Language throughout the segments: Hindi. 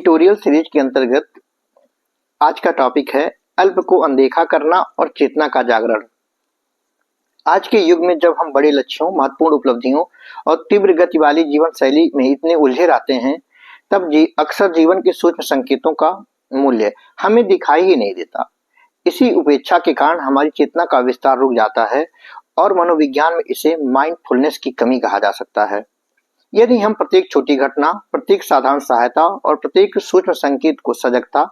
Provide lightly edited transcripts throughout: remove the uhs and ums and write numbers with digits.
ट्यूटोरियल सीरीज के अंतर्गत आज का टॉपिक है अल्प को अनदेखा करना और चेतना का जागरण। आज के युग में जब हम बड़े लक्ष्यों, महत्वपूर्ण उपलब्धियों और तीव्र गति वाली जीवन शैली में इतने उलझे रहते हैं, तब अक्सर जीवन के सूक्ष्म संकेतों का मूल्य हमें दिखाई ही नहीं देता। इसी उपेक्षा के कारण हमारी चेतना का विस्तार रुक जाता है और मनोविज्ञान में इसे माइंडफुलनेस की कमी कहा जा सकता है। यदि हम प्रत्येक छोटी घटना, प्रत्येक साधारण सहायता और प्रत्येक सूक्ष्म संकेत को सजगता,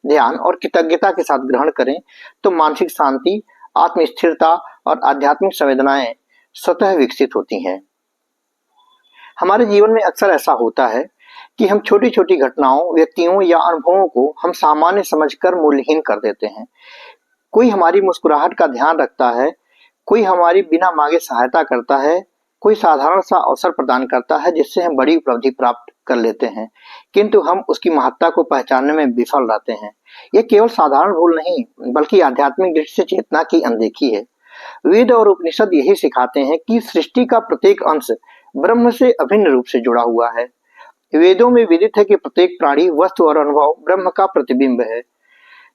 ध्यान और कृतज्ञता के साथ ग्रहण करें, तो मानसिक शांति, आत्मस्थिरता और आध्यात्मिक संवेदनाएं स्वतः विकसित होती हैं। हमारे जीवन में अक्सर ऐसा होता है कि हम छोटी छोटी घटनाओं, व्यक्तियों या अनुभवों को हम सामान्य समझकर मूल्यहीन कर देते हैं। कोई हमारी मुस्कुराहट का ध्यान रखता है, कोई हमारी बिना मांगे सहायता करता है, कोई साधारण सा अवसर प्रदान करता है जिससे हम बड़ी उपलब्धि प्राप्त कर लेते हैं, किंतु हम उसकी महत्ता को पहचानने में विफल रहते हैं। यह केवल साधारण भूल नहीं, बल्कि आध्यात्मिक दृष्टि से चेतना की अनदेखी है। वेद और उपनिषद यही सिखाते हैं कि सृष्टि का प्रत्येक अंश ब्रह्म से अभिन्न रूप से जुड़ा हुआ है। वेदों में विदित है कि प्रत्येक प्राणी, वस्तु और अनुभव ब्रह्म का प्रतिबिंब है।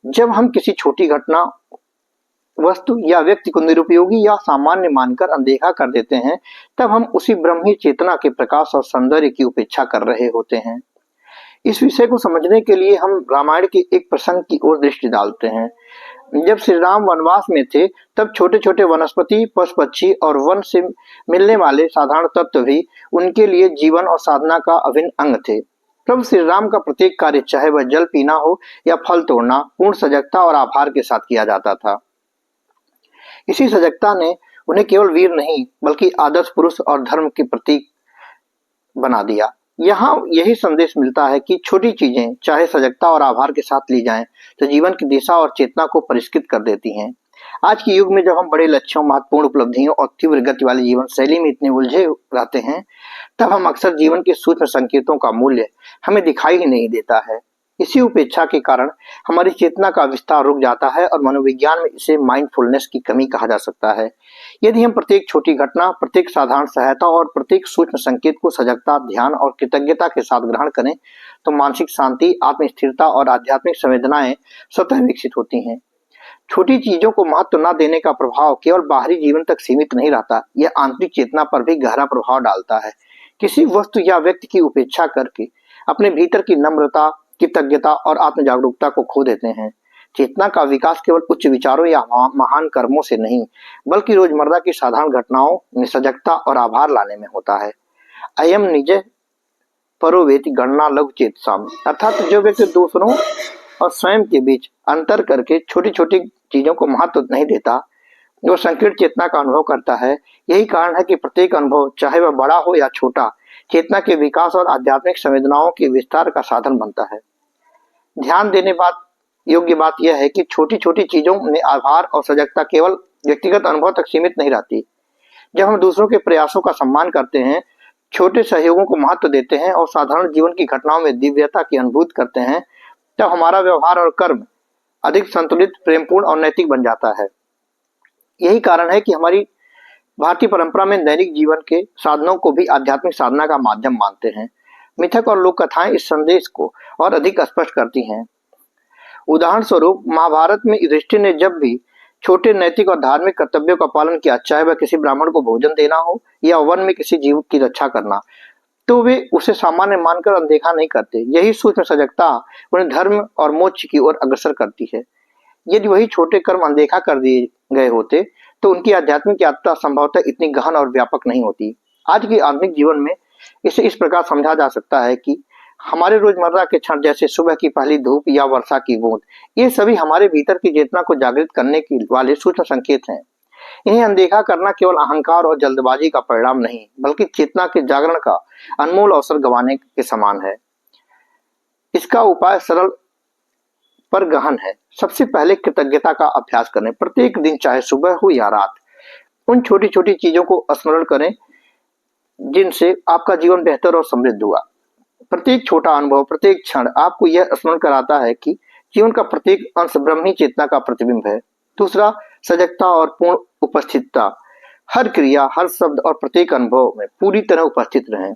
जब हम किसी छोटी घटना, वस्तु या व्यक्ति को निरुपयोगी या सामान्य मानकर अनदेखा कर देते हैं, तब हम उसी ब्रह्मी चेतना के प्रकाश और सौंदर्य की उपेक्षा कर रहे होते हैं। इस विषय को समझने के लिए हम रामायण के एक प्रसंग की ओर दृष्टि डालते हैं। जब श्री राम वनवास में थे, तब छोटे छोटे वनस्पति, पशु पक्षी और वन से मिलने वाले साधारण तत्व भी उनके लिए जीवन और साधना का अभिन्न अंग थे। प्रभु श्री राम का प्रत्येक कार्य, चाहे वह जल पीना हो या फल तोड़ना, पूर्ण सजगता और आभार के साथ किया जाता था। इसी सजगता ने उन्हें केवल वीर नहीं, बल्कि आदर्श पुरुष और धर्म के प्रतीक बना दिया। यहाँ यही संदेश मिलता है कि छोटी चीजें चाहे सजगता और आभार के साथ ली जाएं, तो जीवन की दिशा और चेतना को परिष्कृत कर देती हैं। आज के युग में जब हम बड़े लक्ष्यों, महत्वपूर्ण उपलब्धियों और तीव्र गति वाली जीवन शैली में इतने उलझे रहते हैं, तब हम अक्सर जीवन के सूक्ष्म संकेतों का मूल्य हमें दिखाई ही नहीं देता है। इसी उपेक्षा के कारण हमारी चेतना का विस्तार रुक जाता है और मनोविज्ञान में इसे माइंडफुलनेस की कमी कहा जा सकता है। यदि हम प्रत्येक छोटी घटना, प्रत्येक साधारण सहायता और प्रत्येक सूक्ष्म संकेत को सजगता, ध्यान और कृतज्ञता के साथ ग्रहण करें, तो मानसिक शांति, आत्मस्थिरता और आध्यात्मिक संवेदनाएं स्वतः विकसित होती हैं। छोटी चीजों को महत्व न देने का प्रभाव केवल बाहरी जीवन तक सीमित नहीं रहता, यह आंतरिक चेतना पर भी गहरा प्रभाव डालता है। किसी वस्तु या व्यक्ति की उपेक्षा करके अपने भीतर की नम्रता, कृतज्ञता और आत्म जागरूकता को खो देते हैं। चेतना का विकास केवल उच्च विचारों या महान कर्मों से नहीं, बल्कि रोजमर्रा की साधारण घटनाओं में सजगता और आभार लाने में होता है। अयम निज परोवेति गणना लघु चेतसाम, अर्थात जो व्यक्ति दूसरों और स्वयं के बीच अंतर करके छोटी छोटी चीजों को महत्व नहीं देता, वो संकीर्ण चेतना का अनुभव करता है। यही कारण है कि प्रत्येक अनुभव, चाहे वह बड़ा हो या छोटा, चेतना के विकास और आध्यात्मिक संवेदनाओं के विस्तार का साधन बनता है। ध्यान देने योग्य बात यह है कि छोटी छोटी चीजों में आभार और सजगता केवल व्यक्तिगत अनुभव तक सीमित नहीं रहती। जब हम दूसरों के प्रयासों का सम्मान करते हैं, छोटे सहयोगों को महत्व देते हैं और साधारण जीवन की घटनाओं में दिव्यता की अनुभूति करते हैं, तब हमारा व्यवहार और कर्म अधिक संतुलित, प्रेमपूर्ण और नैतिक बन जाता है। यही कारण है कि हमारी भारतीय परंपरा में दैनिक जीवन के साधनों को भी आध्यात्मिक साधना का माध्यम मानते हैं। मिथक और लोक कथाएं इस संदेश को और अधिक स्पष्ट करती हैं। उदाहरण स्वरूप, महाभारत में युधिष्ठिर ने जब भी छोटे नैतिक और धार्मिक कर्तव्यों का पालन किया, चाहे वह किसी ब्राह्मण को भोजन देना हो या वन में किसी जीव की रक्षा करना, तो वे उसे सामान्य मानकर अनदेखा नहीं करते। यही सूक्ष्म सजगता उन्हें धर्म और मोक्ष की ओर अग्रसर करती है। यदि वही छोटे कर्म अनदेखा कर दिए गए होते, तो उनकी आध्यात्मिक यात्रा संभवतः इतनी गहन और व्यापक नहीं होती। आज के आधुनिक जीवन में इसे इस प्रकार समझा जा सकता है कि हमारे रोजमर्रा के क्षण, जैसे सुबह की पहली धूप या वर्षा की बूंद, ये सभी हमारे भीतर की चेतना को जागृत करने के वाले सूक्ष्म संकेत हैं। इन्हें अनदेखा करना केवल अहंकार और जल्दबाजी का परिणाम नहीं, बल्कि चेतना के जागरण का अनमोल अवसर गंवाने के समान है। इसका उपाय सरल पर गहन है। सबसे पहले कृतज्ञता का अभ्यास करें। प्रत्येक दिन, चाहे सुबह हो या रात, उन छोटी छोटी चीजों को स्मरण करें जिनसे आपका जीवन बेहतर और समृद्ध हुआ। प्रत्येक छोटा अनुभव, प्रत्येक क्षण आपको यह स्मरण कराता है कि जीवन का प्रत्येक अंश ब्रह्मी चेतना का प्रतिबिंब है। दूसरा, सजगता और पूर्ण उपस्थितता। हर क्रिया, हर शब्द और प्रत्येक अनुभव में पूरी तरह उपस्थित रहें।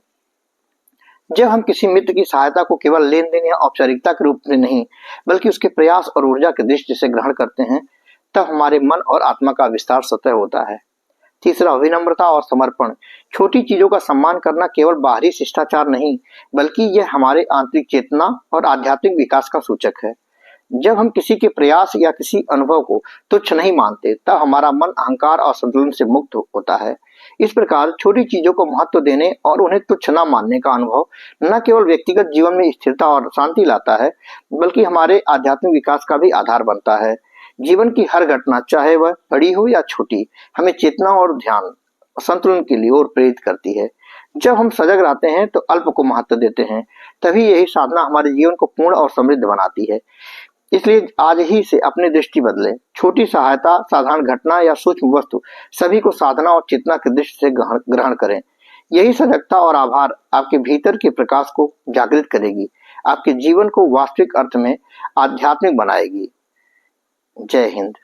जब हम किसी मित्र की सहायता को केवल लेन देन या औपचारिकता के रूप में नहीं बल्कि उसके प्रयास और ऊर्जा की दृष्टि से ग्रहण करते हैं, तब हमारे मन और आत्मा का विस्तार स्वतः होता है। तीसरा, विनम्रता और समर्पण। छोटी चीजों का सम्मान करना केवल बाहरी शिष्टाचार नहीं बल्कि यह हमारे आंतरिक चेतना और आध्यात्मिक विकास का सूचक है। जब हम किसी के प्रयास या किसी अनुभव को तुच्छ नहीं मानते, तब हमारा मन अहंकार और संतुलन से मुक्त होता है। इस प्रकार छोटी चीजों को महत्व देने और उन्हें तुच्छ न मानने का अनुभव न केवल व्यक्तिगत जीवन में स्थिरता और शांति लाता है बल्कि हमारे आध्यात्मिक विकास का भी आधार बनता है। जीवन की हर घटना, चाहे वह बड़ी हो या छोटी, हमें चेतना और ध्यान संतुलन की लिए ओर प्रेरित करती है। जब हम सजग रहते हैं तो अल्प को महत्व देते हैं, तभी यही साधना हमारे जीवन को पूर्ण और समृद्ध बनाती है। इसलिए आज ही से अपनी दृष्टि बदलें। छोटी सहायता, साधारण घटना या सूक्ष्म वस्तु, सभी को साधना और चेतना की दृष्टि से ग्रहण करें। यही सजगता और आभार आपके भीतर के प्रकाश को जागृत करेगी, आपके जीवन को वास्तविक अर्थ में आध्यात्मिक बनाएगी। जय हिंद।